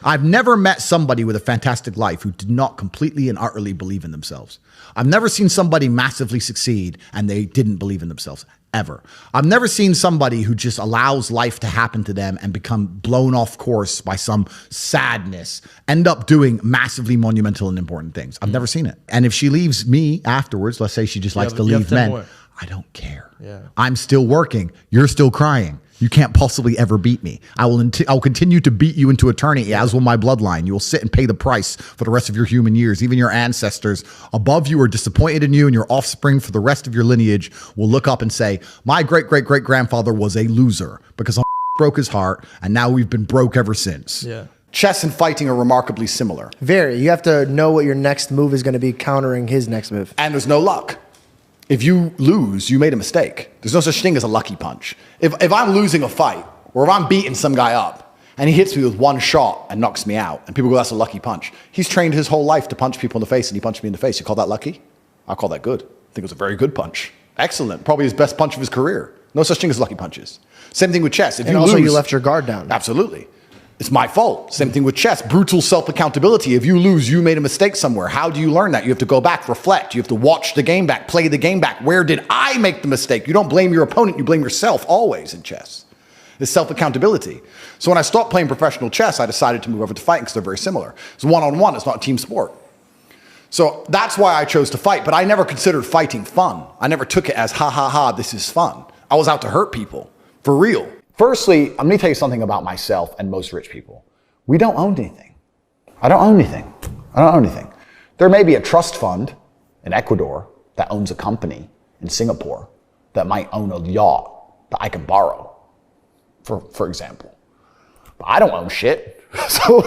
I've never met somebody with a fantastic life who did not completely and utterly believe in themselves. I've never seen somebody massively succeed and they didn't believe in themselves, ever. I've never seen somebody who just allows life to happen to them and become blown off course by some sadness, end up doing massively monumental and important things. I've never seen it. And if she leaves me afterwards, let's say she just likes to leave men, I don't care. Yeah. I'm still working. You're still crying. You can't possibly ever beat me. I'll continue to beat you into eternity, as will my bloodline. You will sit and pay the price for the rest of your human years. Even your ancestors above you are disappointed in you, and your offspring for the rest of your lineage will look up and say, my great-great-great-grandfather was a loser because I broke his heart, and now we've been broke ever since. Yeah. Chess and fighting are remarkably similar. Very. You have to know what your next move is going to be countering his next move. And there's no luck. If you lose, you made a mistake. There's no such thing as a lucky punch. If I'm losing a fight, or if I'm beating some guy up, and he hits me with one shot and knocks me out, and people go, that's a lucky punch. He's trained his whole life to punch people in the face, and he punched me in the face. You call that lucky? I call that good. I think it was a very good punch. Excellent. Probably his best punch of his career. No such thing as lucky punches. Same thing with chess. If you lose, you left your guard down. Absolutely. It's my fault. Same thing with chess. Brutal self-accountability. If you lose, you made a mistake somewhere. How do you learn that? You have to go back, reflect. You have to watch the game back, play the game back. Where did I make the mistake? You don't blame your opponent. You blame yourself always in chess. It's self-accountability. So when I stopped playing professional chess, I decided to move over to fighting because they're very similar. It's one-on-one. It's not a team sport. So that's why I chose to fight. But I never considered fighting fun. I never took it as, ha, ha, ha, this is fun. I was out to hurt people. For real. Firstly, I'm going to tell you something about myself and most rich people. We don't own anything. I don't own anything. I don't own anything. There may be a trust fund in Ecuador that owns a company in Singapore that might own a yacht that I can borrow, for example. But I don't own shit. So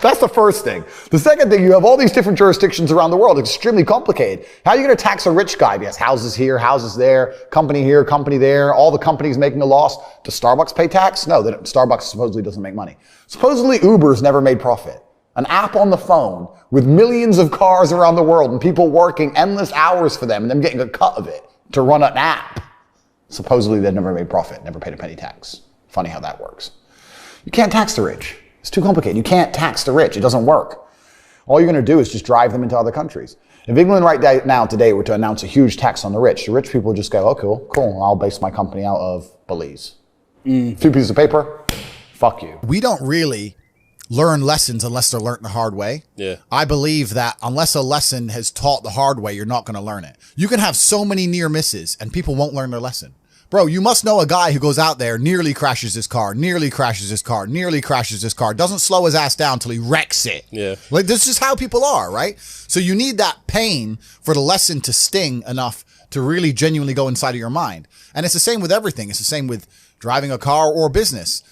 that's the first thing. The second thing, you have all these different jurisdictions around the world. It's extremely complicated. How are you going to tax a rich guy? He has houses here, houses there, company here, company there, all the companies making a loss. Does Starbucks pay tax? No, Starbucks supposedly doesn't make money. Supposedly Uber's never made profit. An app on the phone with millions of cars around the world and people working endless hours for them and them getting a cut of it to run an app. Supposedly they've never made profit, never paid a penny tax. Funny how that works. You can't tax the rich. It's too complicated. You can't tax the rich. It doesn't work. All you're going to do is just drive them into other countries. If England right now today were to announce a huge tax on the rich people would just go, oh, cool. I'll base my company out of Belize. 2 pieces of paper. Fuck you. We don't really learn lessons unless they're learned the hard way. Yeah. I believe that unless a lesson has taught the hard way, you're not going to learn it. You can have so many near misses and people won't learn their lesson. Bro, you must know a guy who goes out there, nearly crashes his car, doesn't slow his ass down till he wrecks it. Yeah. Like, this is how people are, right? So you need that pain for the lesson to sting enough to really genuinely go inside of your mind. And it's the same with everything. It's the same with driving a car or business.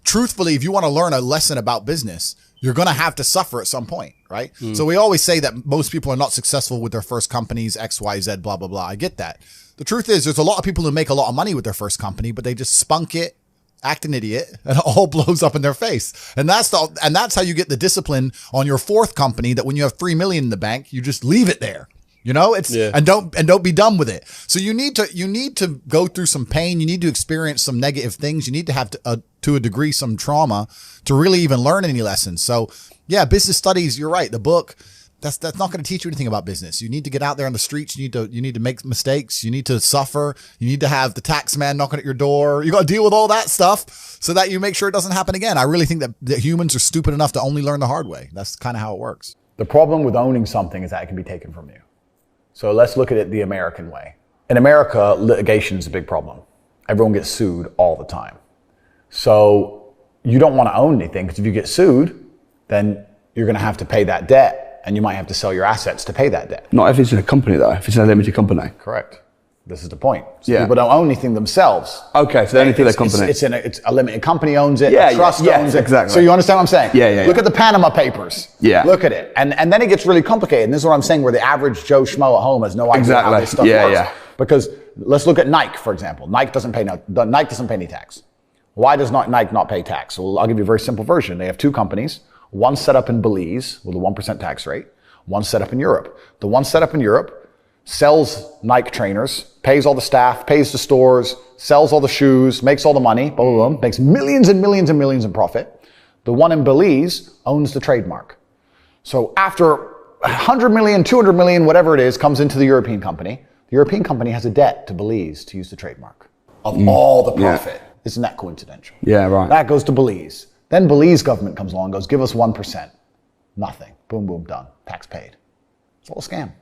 Truthfully, if you want to learn a lesson about business, you're going to have to suffer at some point, right? So we always say that most people are not successful with their first companies, X, Y, Z, blah, blah, blah. I get that. The truth is there's a lot of people who make a lot of money with their first company, but they just spunk it, act an idiot, and it all blows up in their face. And that's how you get the discipline on your fourth company that when you have 3 million in the bank, you just leave it there. You know, and don't be done with it. So you need to go through some pain. You need to experience some negative things. You need to have to a degree some trauma to really even learn any lessons. So yeah, business studies, you're right. The book, that's not going to teach you anything about business. You need to get out there on the streets. You need to make mistakes. You need to suffer. You need to have the tax man knocking at your door. You got to deal with all that stuff so that you make sure it doesn't happen again. I really think that humans are stupid enough to only learn the hard way. That's kind of how it works. The problem with owning something is that it can be taken from you. So let's look at it the American way. In America, litigation is a big problem. Everyone gets sued all the time. So you don't want to own anything because if you get sued, then you're going to have to pay that debt and you might have to sell your assets to pay that debt. Not if it's in a company though, if it's in a limited company. Correct. This is the point. So people don't own anything themselves. Okay, so they only feel their company. It's a limited company owns it, a trust owns it. Exactly. So you understand what I'm saying? Yeah. Look at the Panama Papers. Yeah. Look at it. And then it gets really complicated. And this is what I'm saying, where the average Joe Schmo at home has no idea how this stuff works. Because let's look at Nike, for example. Nike doesn't pay any tax. Why does Nike not pay tax? Well, I'll give you a very simple version. They have two companies. One set up in Belize with a 1% tax rate. One set up in Europe. The one set up in Europe sells Nike trainers, pays all the staff, pays the stores, sells all the shoes, makes all the money, blah, blah, blah, makes millions and millions and millions in profit. The one in Belize owns the trademark. So after 100 million, 200 million, whatever it is, comes into the European company, the European company has a debt to Belize to use the trademark of all the profit. Yeah. Isn't that coincidental? Yeah, right. That goes to Belize. Then Belize government comes along and goes, give us 1%. Nothing. Boom, boom, done. Tax paid. It's all a scam.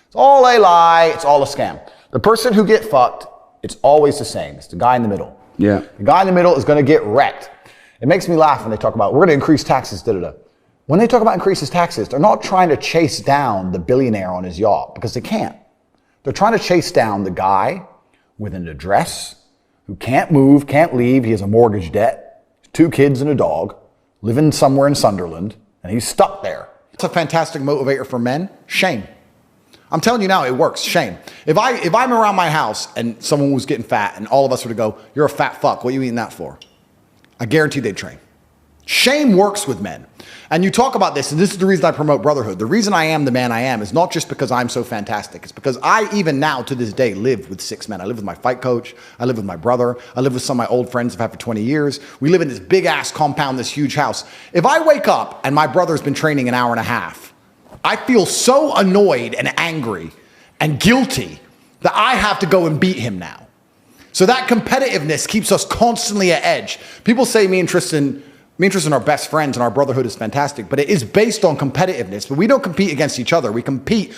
It's all a lie. It's all a scam. The person who get fucked, it's always the same. It's the guy in the middle. Yeah. The guy in the middle is going to get wrecked. It makes me laugh when they talk about, we're going to increase taxes, da-da-da. When they talk about increases taxes, they're not trying to chase down the billionaire on his yacht because they can't. They're trying to chase down the guy with an address who can't move, can't leave. He has a mortgage debt, 2 kids and a dog, living somewhere in Sunderland, and he's stuck there. It's a fantastic motivator for men. Shame. I'm telling you now, it works. Shame. If I'm around my house and someone was getting fat and all of us were to go, you're a fat fuck, what are you eating that for? I guarantee they'd train. Shame works with men. And you talk about this, and this is the reason I promote brotherhood. The reason I am the man I am is not just because I'm so fantastic. It's because I, even now to this day, live with 6 men. I live with my fight coach. I live with my brother. I live with some of my old friends I've had for 20 years. We live in this big ass compound, this huge house. If I wake up and my brother's been training an hour and a half, I feel so annoyed and angry and guilty that I have to go and beat him now. So that competitiveness keeps us constantly at edge. People say me and Tristan are best friends and our brotherhood is fantastic, but it is based on competitiveness. But we don't compete against each other. We compete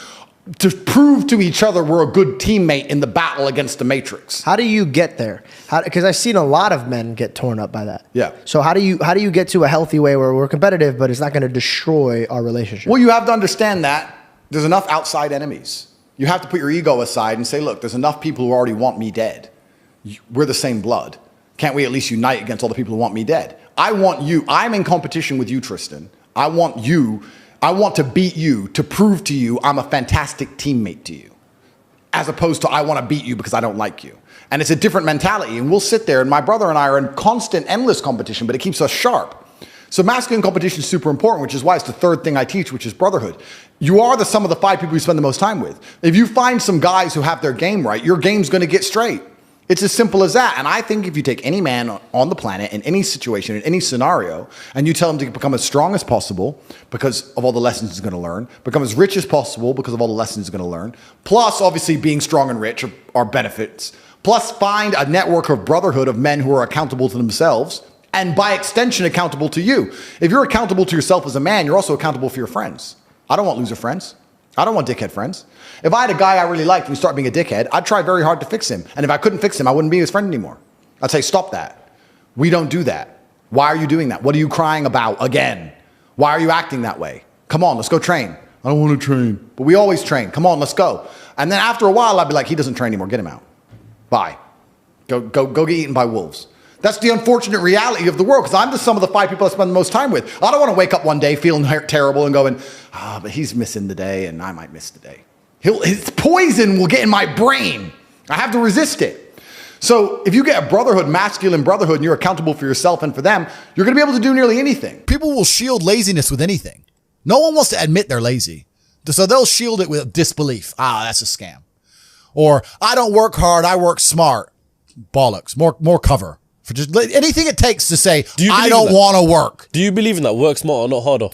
to prove to each other we're a good teammate in the battle against the Matrix. How do you get there? Because I've seen a lot of men get torn up by that. Yeah. So how do you get to a healthy way where we're competitive, but it's not going to destroy our relationship? Well, you have to understand that there's enough outside enemies. You have to put your ego aside and say, look, there's enough people who already want me dead. We're the same blood. Can't we at least unite against all the people who want me dead? I want you. I'm in competition with you, Tristan. I want to beat you, to prove to you I'm a fantastic teammate to you. As opposed to I want to beat you because I don't like you. And it's a different mentality. And we'll sit there, and my brother and I are in constant, endless competition, but it keeps us sharp. So masculine competition is super important, which is why it's the third thing I teach, which is brotherhood. You are the sum of the 5 people you spend the most time with. If you find some guys who have their game right, your game's going to get straight. It's as simple as that. And I think if you take any man on the planet in any situation, in any scenario, and you tell him to become as strong as possible because of all the lessons he's going to learn, become as rich as possible because of all the lessons he's going to learn, plus obviously being strong and rich are benefits, plus find a network of brotherhood of men who are accountable to themselves and by extension accountable to you. If you're accountable to yourself as a man, you're also accountable for your friends. I don't want loser friends. I don't want dickhead friends. If I had a guy I really liked and he started being a dickhead, I'd try very hard to fix him. And if I couldn't fix him, I wouldn't be his friend anymore. I'd say, stop that. We don't do that. Why are you doing that? What are you crying about again? Why are you acting that way? Come on, let's go train. I don't want to train. But we always train. Come on, let's go. And then after a while, I'd be like, he doesn't train anymore. Get him out. Bye. Go get eaten by wolves. That's the unfortunate reality of the world, because I'm the sum of the 5 people I spend the most time with. I don't want to wake up one day feeling terrible and going, but he's missing the day and I might miss the day. His poison will get in my brain. I have to resist it. So if you get a brotherhood, masculine brotherhood, and you're accountable for yourself and for them, you're going to be able to do nearly anything. People will shield laziness with anything. No one wants to admit they're lazy. So they'll shield it with disbelief. That's a scam. Or I don't work hard, I work smart. Bollocks. More cover. For just anything it takes to say, I don't want to work. Do you believe in that? Work smarter, not harder?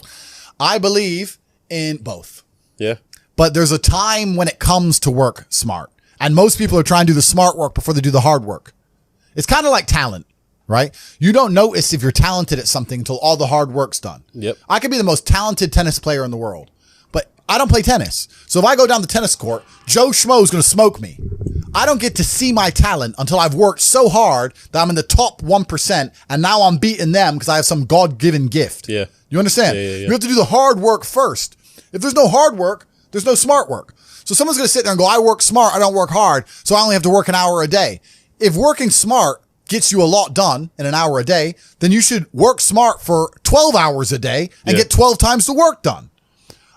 I believe in both. Yeah. But there's a time when it comes to work smart. And most people are trying to do the smart work before they do the hard work. It's kind of like talent, right? You don't notice if you're talented at something until all the hard work's done. Yep. I could be the most talented tennis player in the world, but I don't play tennis. So if I go down the tennis court, Joe Schmo is going to smoke me. I don't get to see my talent until I've worked so hard that I'm in the top 1%, and now I'm beating them because I have some God-given gift. Yeah. You understand? Yeah. You have to do the hard work first. If there's no hard work, there's no smart work. So someone's going to sit there and go, I work smart, I don't work hard, so I only have to work an hour a day. If working smart gets you a lot done in an hour a day, then you should work smart for 12 hours a day and get 12 times the work done.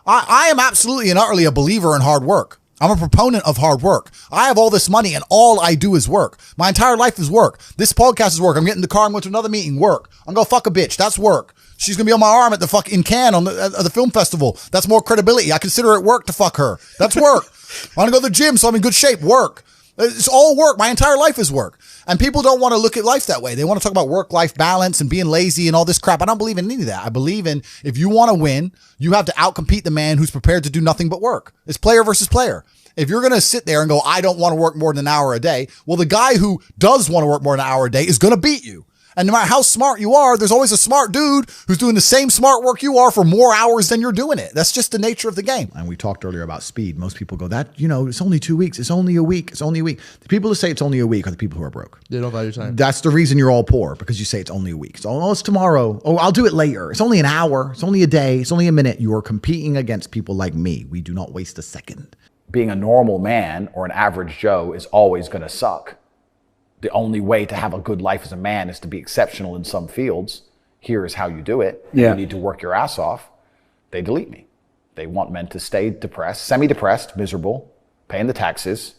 I am absolutely and utterly a believer in hard work. I'm a proponent of hard work. I have all this money and all I do is work. My entire life is work. This podcast is work. I'm getting in the car. I'm going to another meeting. Work. I'm going to fuck a bitch. That's work. She's going to be on my arm at the fucking Cannes on the film festival. That's more credibility. I consider it work to fuck her. That's work. I want to go to the gym so I'm in good shape. Work. It's all work. My entire life is work. And people don't want to look at life that way. They want to talk about work-life balance and being lazy and all this crap. I don't believe in any of that. I believe in if you want to win, you have to outcompete the man who's prepared to do nothing but work. It's player versus player. If you're going to sit there and go, I don't want to work more than an hour a day, well, the guy who does want to work more than an hour a day is going to beat you. And no matter how smart you are, there's always a smart dude who's doing the same smart work you are for more hours than you're doing it. That's just the nature of the game. And we talked earlier about speed. Most people go, it's only 2 weeks. It's only a week. It's only a week. The people who say it's only a week are the people who are broke. They don't value time. That's the reason you're all poor, because you say it's only a week. So, it's tomorrow. Oh, I'll do it later. It's only an hour. It's only a day. It's only a minute. You are competing against people like me. We do not waste a second. Being a normal man or an average Joe is always going to suck. The only way to have a good life as a man is to be exceptional in some fields. Here is how you do it. Yeah. You need to work your ass off. They delete me. They want men to stay depressed, semi-depressed, miserable, paying the taxes,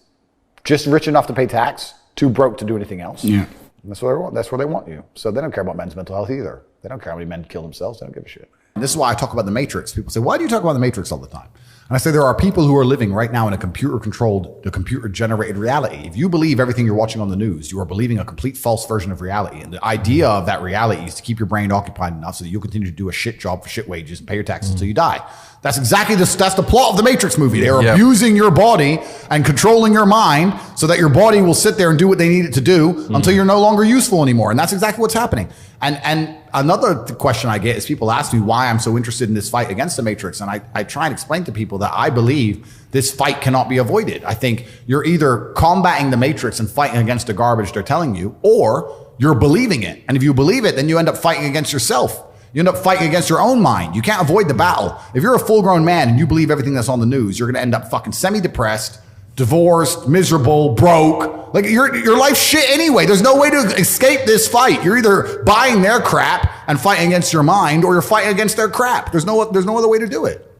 just rich enough to pay tax, too broke to do anything else. Yeah. And that's what they want. That's where they want you. So they don't care about men's mental health either. They don't care how many men kill themselves. They don't give a shit. And this is why I talk about the Matrix. People say, why do you talk about the Matrix all the time? And I say there are people who are living right now in a computer-generated reality. If you believe everything you're watching on the news, you are believing a complete false version of reality. And the idea of that reality is to keep your brain occupied enough so that you'll continue to do a shit job for shit wages and pay your taxes until you die. That's exactly that's the plot of the Matrix movie. They're abusing your body and controlling your mind so that your body will sit there and do what they need it to do until you're no longer useful anymore. And that's exactly what's happening. And another question I get is people ask me why I'm so interested in this fight against the Matrix. And I try and explain to people that I believe this fight cannot be avoided. I think you're either combating the Matrix and fighting against the garbage they're telling you, or you're believing it. And if you believe it, then you end up fighting against yourself. You end up fighting against your own mind. You can't avoid the battle. If you're a full-grown man and you believe everything that's on the news, you're going to end up fucking semi-depressed, divorced, miserable, broke. Like your life's shit anyway. There's no way to escape this fight. You're either buying their crap and fighting against your mind, or you're fighting against their crap. There's no other way to do it.